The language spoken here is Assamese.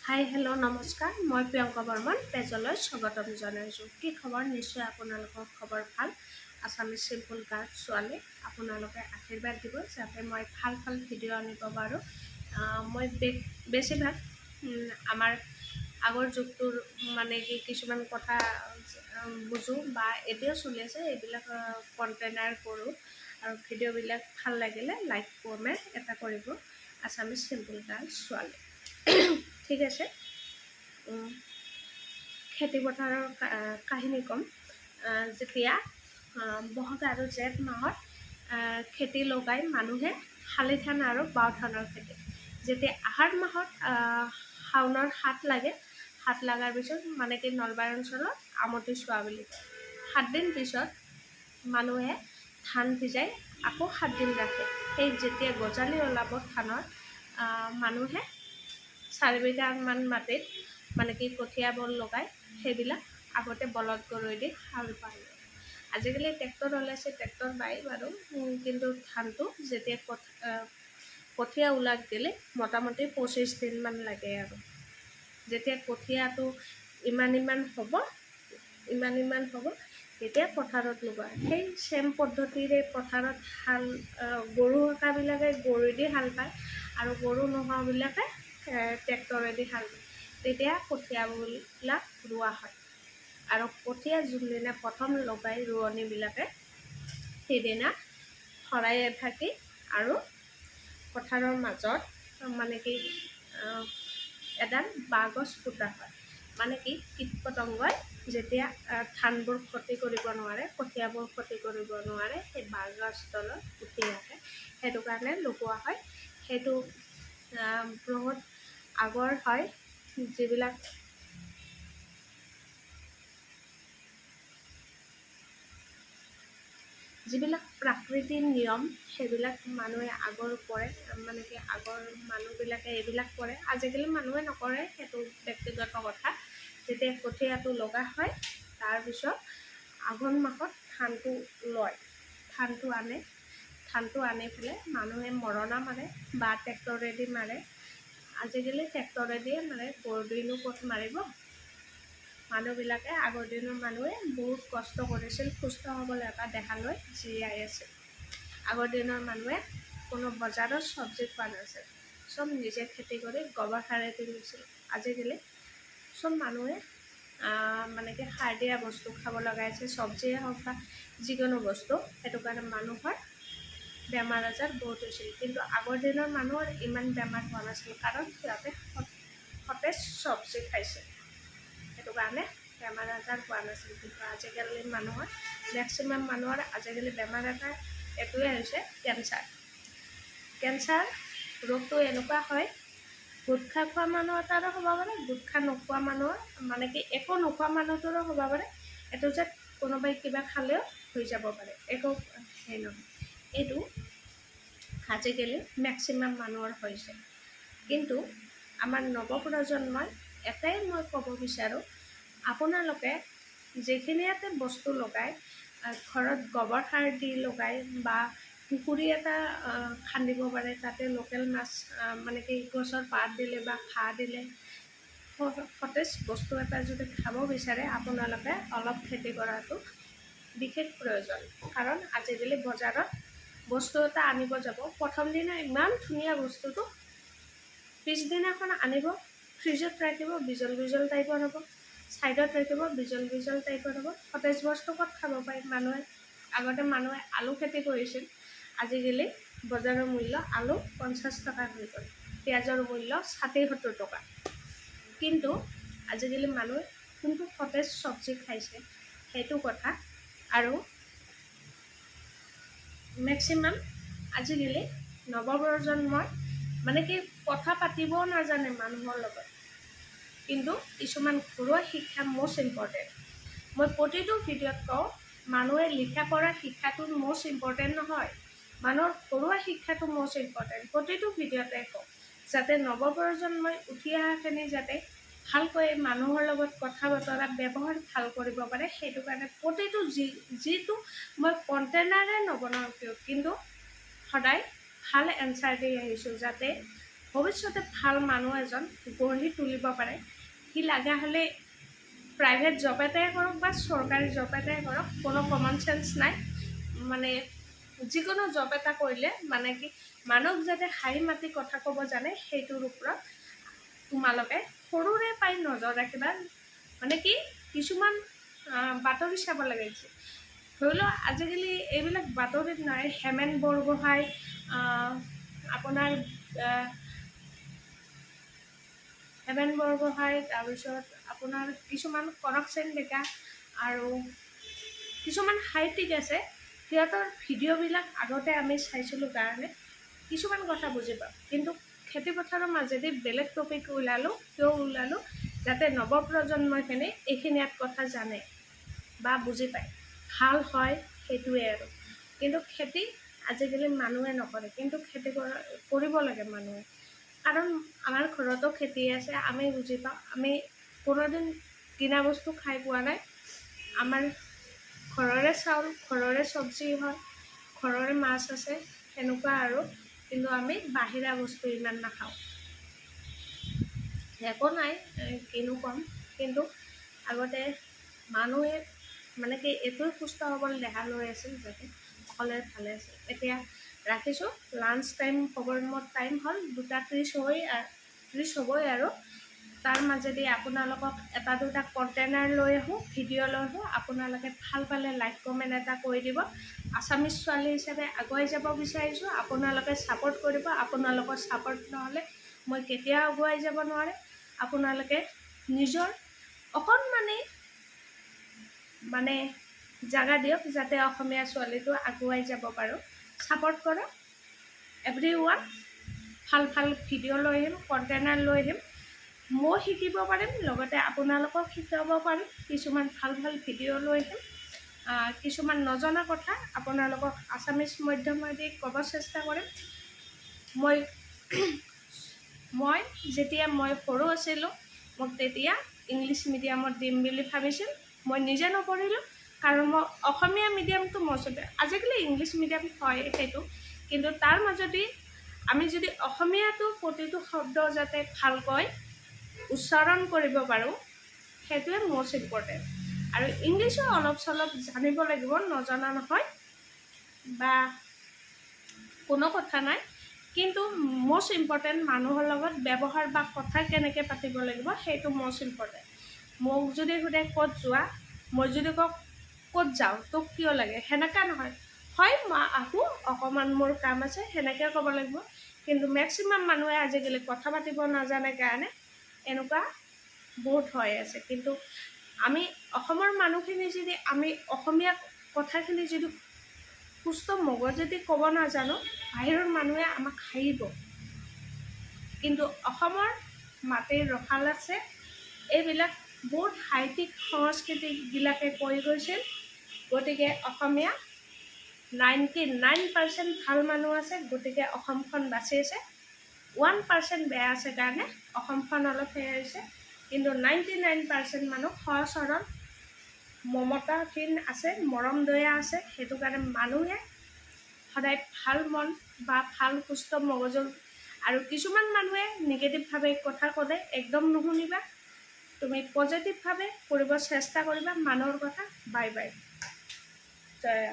হাই হেল্ল' নমস্কাৰ, মই প্ৰিয়ংকা বৰ্মন পেজলৈ স্বাগতম জনাইছোঁ। কি খবৰ? নিশ্চয় আপোনালোকৰ খবৰ ভাল। আছামিজ চিম্পল গাৰ্ল ছোৱালী, আপোনালোকে আশীৰ্বাদ দিব যাতে মই ভাল ভিডিঅ' আনিব পাৰোঁ। মই বেছিভাগ আমাৰ আগৰ যুগটোৰ মানে কিছুমান কথা বুজোঁ বা এতিয়াও চলি আছে, এইবিলাক কণ্টেইনাৰ কৰোঁ আৰু ভিডিঅ'বিলাক ভাল লাগিলে লাইক কমেণ্ট এটা কৰিব। আছামিজ চিম্পল গাৰ্ল ছোৱালী। ঠিক আছে, খেতি পথাৰৰ কাহিনী ক'ম। যেতিয়া বহাগ আৰু জেঠ মাহত খেতি লগাই মানুহে শালি ধান আৰু বাও ধানৰ খেতি। যেতিয়া আহাৰ মাহত শাওণৰ হাত লাগে, হাত লগাৰ পিছত মানে কি নলবাৰী অঞ্চলত আমতি চোৱা বুলি কয়। 7 দিন পিছত মানুহে ধান ভিজাই আকৌ 7 দিন ৰাখে। সেই যেতিয়া গজালি ওলাব ধানৰ, মানুহে 4 বিঘামান মাটিত মানে কি কঠীয়াবোৰ লগাই সেইবিলাক আগতে বলদ গৰুৱে দি হাল বায়। আজিকালি ট্ৰেক্টৰ ওলাইছে, ট্ৰেক্টৰ বায় বাৰু, কিন্তু ধানটো যেতিয়া কঠীয়া ওলাক দিলে মোটামুটি 25 দিনমান লাগে আৰু যেতিয়া কঠীয়াটো ইমান হ'ব তেতিয়া পথাৰত লগোৱা। সেই চেম পদ্ধতিৰে পথাৰত হাল গৰু থকাবিলাকে গৰুৱেদি হাল বায় আৰু গৰু নোহোৱাবিলাকে ট্ৰেক্টৰেদি হাল বায়। তেতিয়া কঠীয়াবিলাক ৰোৱা হয় আৰু কঠীয়া যোনদিনা প্ৰথম লগাই ৰোৱনীবিলাকে সেইদিনা শৰাই এভাকি আৰু পথাৰৰ মাজত মানে কি এডাল বাঁহগছ পোতা হয়। মানে কি কীট পতংগই যেতিয়া ধানবোৰ ক্ষতি কৰিব নোৱাৰে, কঠীয়াবোৰ ক্ষতি কৰিব নোৱাৰে, সেই বাঁহগছডালত উঠি আহে, সেইটো কাৰণে লগোৱা হয়। সেইটো বহুত আগৰ হয়, যিবিলাক প্ৰাকৃতিক নিয়ম সেইবিলাক মানুহে আগৰ কৰে, মানে কি আগৰ মানুহবিলাকে এইবিলাক কৰে। আজিকালি মানুহে নকৰে, সেইটো ব্যক্তিগত কথা। যেতিয়া কঠীয়াটো লগা হয় তাৰপিছত আঘোণ মাহত ধানটো লয়, ধানটো আনি পেলাই মানুহে মৰণা মাৰে বা ট্ৰেক্টৰেদি মাৰে। আজিকালি ট্ৰেক্টৰেদিয়ে মাৰে, গৰুদিনো ক'ত মাৰিব। মানুহবিলাকে আগৰ দিনৰ মানুহে বহুত কষ্ট কৰিছিল, সুস্থ সবল এটা দেহা লৈ জীয়াই আছিল। আগৰ দিনৰ মানুহে কোনো বজাৰত চব্জি খোৱা নাছিল, চব নিজে খেতি কৰি গোবৰ সাৰেদি লৈছিল। আজিকালি চব মানুহে মানে কি সাৰ দিয়া বস্তু খাব লগাইছে, চব্জিয়ে হওক বা যিকোনো বস্তু। সেইটো কাৰণে মানুহৰ বেমাৰ আজাৰ বহুত হৈছিল, কিন্তু আগৰ দিনৰ মানুহৰ ইমান বেমাৰ হোৱা নাছিল, কাৰণ সিহঁতে সতেজ চব্জি খাইছে, সেইটো কাৰণে বেমাৰ আজাৰ হোৱা নাছিল। কিন্তু আজিকালি মানুহৰ মেক্সিমাম মানুহৰ আজিকালি বেমাৰ এটা এইটোৱে হৈছে কেঞ্চাৰ ৰোগটো এনেকুৱা হয়, গুটখা খোৱা মানুহ এটাৰো হ'ব পাৰে, গুটখা নোখোৱা মানুহৰ মানে কি একো নোখোৱা মানুহটোৰো হ'ব পাৰে। এইটো যে কোনোবাই কিবা খালেও হৈ যাব পাৰে, একো হেৰি নহয়। এইটো আজিকালি মেক্সিমাম মানুহৰ হৈছে। কিন্তু আমাৰ নৱপ্ৰজন্মই এটাই মই ক'ব বিচাৰোঁ, আপোনালোকে যিখিনিতে বস্তু লগাই, ঘৰত গোবৰ সাৰ দি লগাই বা পুখুৰী এটা খান্দিব পাৰে, তাতে লোকেল মাছ মানে কি গছৰ পাত দিলে বা ঘাঁহ দিলে, সতেজ বস্তু এটা যদি খাব বিচাৰে, আপোনালোকে অলপ খেতি কৰাটো বিশেষ প্ৰয়োজন। কাৰণ আজিকালি বজাৰত বস্তু এটা আনিব যাব, প্ৰথম দিনা ইমান ধুনীয়া বস্তুটো, পিছদিনাখন আনিব, ফ্ৰিজত ৰাখিব, বিজল টাইপৰ হ'ব, ছাইডত ৰাখিব, বিজল টাইপৰ হ'ব। সতেজ বস্তু ক'ত খাব পাৰি মানুহে? আগতে মানুহে আলু খেতি কৰিছিল, আজিকালি বজাৰৰ মূল্য আলু 50 টকা হৈ গ'ল, পিঁয়াজৰ মূল্য 60-70 টকা। কিন্তু আজিকালি মানুহে কোনটো সতেজ চব্জি খাইছে সেইটো কথা। আৰু মেক্সিমাম আজিকালি নৱপ্ৰজন্মই মানে কি কথা পাতিবও নাজানে মানুহৰ লগত, কিন্তু কিছুমান ঘৰুৱা শিক্ষা মষ্ট ইম্পৰ্টেণ্ট। মই প্ৰতিটো ভিডিঅ'ত কওঁ, মানুহে লিখা পঢ়া শিক্ষাটো মষ্ট ইম্পৰ্টেণ্ট নহয়, মানুহৰ ঘৰুৱা শিক্ষাটো মষ্ট ইম্পৰ্টেণ্ট। প্ৰতিটো ভিডিঅ'তে কওঁ, যাতে নৱপ্ৰজন্মই উঠি অহাখিনি যাতে ভালকৈ মানুহৰ লগত কথা বতৰা ব্যৱহাৰ ভাল কৰিব পাৰে। সেইটো কাৰণে প্ৰতিটো যিটো মই কণ্টেইনাৰে নবনাওঁ কিয়, কিন্তু সদায় ভাল এনচাৰ দি আহিছোঁ, যাতে ভৱিষ্যতে ভাল মানুহ এজন গঢ়ি তুলিব পাৰে। সি লগা হ'লে প্ৰাইভেট জব এটাই কৰক বা চৰকাৰী জব এটাই কৰক, কোনো কমন চেঞ্চ নাই। মানে যিকোনো জব এটা কৰিলে মানে কি মানুহক যাতে হাঁহি মাতি কথা ক'ব জানে, সেইটোৰ ওপৰত তোমালোকে সৰুৰে পাই নজৰ ৰাখিবা। মানে কি কিছুমান বাতৰি চাব লাগে। ধৰি লওক আজিকালি এইবিলাক বাতৰিত নাই, হেমেন বৰগোহাঁই, আপোনাৰ তাৰপিছত আপোনাৰ কিছুমান কনক সেন ডেকা আৰু কিছুমান সাহিত্যিক আছে, সিহঁতৰ ভিডিঅ'বিলাক আগতে আমি চাইছিলোঁ কাৰণে কিছুমান কথা বুজি পাওঁ। কিন্তু খেতিপথাৰৰ মাজেদি বেলেগ টপিক ওলালোঁ যাতে নৱপ্ৰজন্মখিনি এইখিনি কথা জানে বা বুজি পায়, ভাল হয়, সেইটোৱে আৰু। কিন্তু খেতি আজিকালি মানুহে নকৰে, কিন্তু খেতি কৰিব লাগে মানুহে, কাৰণ আমাৰ ঘৰতো খেতি আছে, আমি বুজি পাওঁ। আমি কোনোদিন কিনা বস্তু খাই পোৱা নাই। আমাৰ ঘৰৰে চাউল, ঘৰৰে চব্জি হয়, ঘৰৰে মাছ আছে, সেনেকুৱা আৰু। কিন্তু আমি বাহিৰা বস্তু ইমান নাখাওঁ। একো নাই, কিনো ক'ম। কিন্তু আগতে মানুহে মানে কি এইটোৱে সুস্থ সবল দেহা লৈ আছিল যাতে সকলোৱে ভালে আছিল। এতিয়া ৰাখিছোঁ, লাঞ্চ টাইম হ'বৰ টাইম হ'ল, 2:30 হ'বই আৰু। তাৰ মাজেদি আপোনালোকক এটা দুটা কণ্টেইনাৰ লৈ আহোঁ, ভিডিঅ' লৈ আহোঁ। আপোনালোকে ভাল পালে লাইক কমেণ্ট এটা কৰি দিব। আছামিজ ছোৱালী হিচাপে আগুৱাই যাব বিচাৰিছোঁ, আপোনালোকে ছাপোৰ্ট কৰিব। আপোনালোকৰ ছাপোৰ্ট নহ'লে মই কেতিয়াও আগুৱাই যাব নোৱাৰে। আপোনালোকে নিজৰ অকণমানি মানে জাগা দিয়ক যাতে অসমীয়া ছোৱালীটো আগুৱাই যাব পাৰোঁ। ছাপোৰ্ট কৰক এভৰিৱান। ভাল ভাল ভিডিঅ' লৈ আহিম, কণ্টেইনাৰ লৈ আহিম। মই শিকিব পাৰিম, লগতে আপোনালোকক শিকাব পাৰিম। কিছুমান ভাল ভাল ভিডিঅ' লৈ আহিম, কিছুমান নজনা কথা আপোনালোকক আছামিজ মাধ্যমেদি ক'ব চেষ্টা কৰিম। মই যেতিয়া সৰু আছিলোঁ, মোক তেতিয়া ইংলিছ মিডিয়ামত দিম বুলি ভাবিছিল। মই নিজে নপঢ়িলোঁ, কাৰণ মই অসমীয়া মিডিয়ামটো আজিকালি ইংলিছ মিডিয়াম হয় সেইটো, কিন্তু তাৰ মাজতে আমি যদি অসমীয়াটো প্ৰতিটো শব্দ যাতে ভালকৈ উচ্চাৰণ কৰিব পাৰোঁ, সেইটোৱে মষ্ট ইম্পৰ্টেণ্ট। আৰু ইংলিছো অলপ চলপ জানিব লাগিব, নজনা নহয় বা কোনো কথা নাই। কিন্তু মষ্ট ইম্পৰ্টেণ্ট মানুহৰ লগত ব্যৱহাৰ বা কথা কেনেকৈ পাতিব লাগিব, সেইটো মষ্ট ইম্পৰ্টেণ্ট। মোক যদি সোধে ক'ত যোৱা, মই যদি কওঁ ক'ত যাওঁ, তোক কিয় লাগে, সেনেকুৱা নহয়। হয়, মই আহোঁ, অকণমান মোৰ কাম আছে, সেনেকৈ ক'ব লাগিব। কিন্তু মেক্সিমাম মানুহে আজিকালি কথা পাতিব নাজানে কাৰণে এনেকুৱা বহুত হৈ আছে। কিন্তু আমি অসমৰ মানুহখিনি যদি আমি অসমীয়া কথাখিনি যদি সুস্থ মগজেদি ক'ব নাজানো, বাহিৰৰ মানুহে আমাক হাঁহিব। কিন্তু অসমৰ মাটিৰ ৰসাল আছে, এইবিলাক বহুত সাহিত্যিক সংস্কৃতিবিলাকে কৈ গৈছিল। গতিকে অসমীয়া 99% ভাল মানুহ আছে, গতিকে অসমখন বাচি আছে। 1% বেয়া আছে কাৰণে অসমখন অলপ সেয়া হৈছে। কিন্তু 99% মানুহ সহজ সৰল মমতাশীল আছে, মৰম দয়া আছে। সেইটো কাৰণে মানুহে সদায় ভাল মন বা ভাল সুস্থ মগজুৰ। আৰু কিছুমান মানুহে নিগেটিভভাৱে কথা ক'লে একদম নুশুনিবা, তুমি পজিটিভভাৱে কৰিব চেষ্টা কৰিবা মানুহৰ কথা। বাই বাই, জয়।